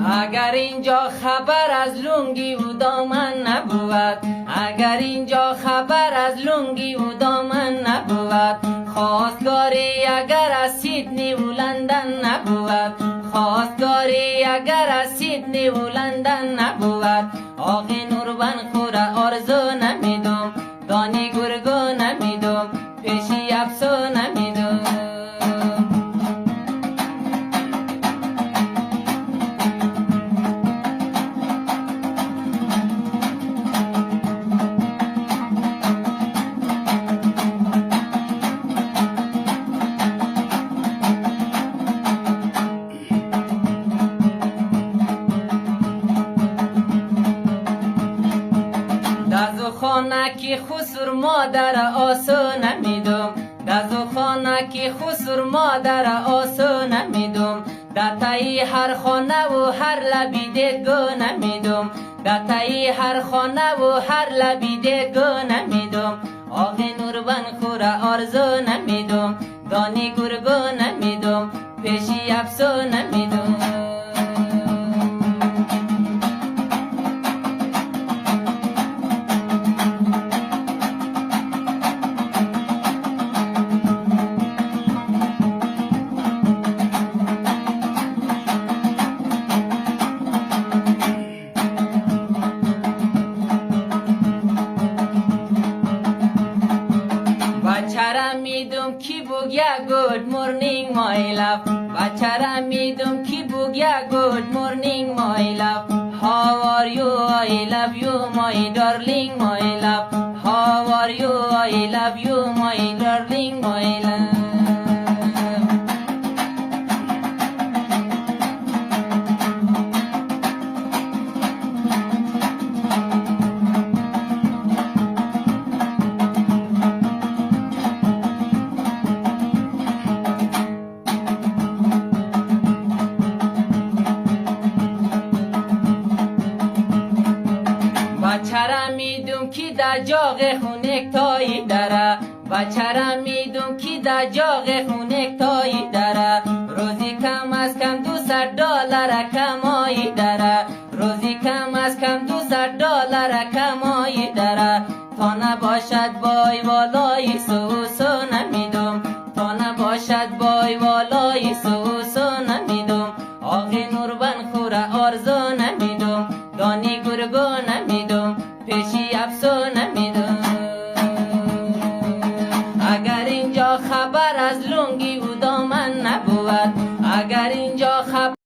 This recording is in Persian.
اگر اینجا خبر از لنگی و دامن نبود، اگر اینجا خبر از لنگی و دامن نبود، خواستگاری اگر از سیدنی و لندن نبود، خواستگاری اگر از سیدنی و لندن نبود، آقی نوربن خورا آرزو نمیدم، دانی گرگو نمیدم، پیشی افسو نمیدم. دزو خانه کی خسر مادر آسو نمیدم، دزو خانه کی خسر مادر آسو نمیدم، دتایی هر خانه و هر لبی دگو نمیدم، دتایی هر خانه و هر لبی دگو نمیدم، آقی نوربن خورا آرزو نمیدم، دانی گرگو نمیدم، پیشی افسو نمیدم. بچره میدم کی بگه گود مورنینگ مای لف، بچره میدم کی بگه گود مورنینگ مای لف، how are you I love you my darling my love, how are you I love you my darling my love. بچره میدم کی در جاغ خونک تایی داره، بچره میدم کی در جاغ خونک تایی داره، روزی کم از کم $200 کمایی داره، روزی کم از کم $200 کمایی داره، تا نباشد بای بالای سو نمی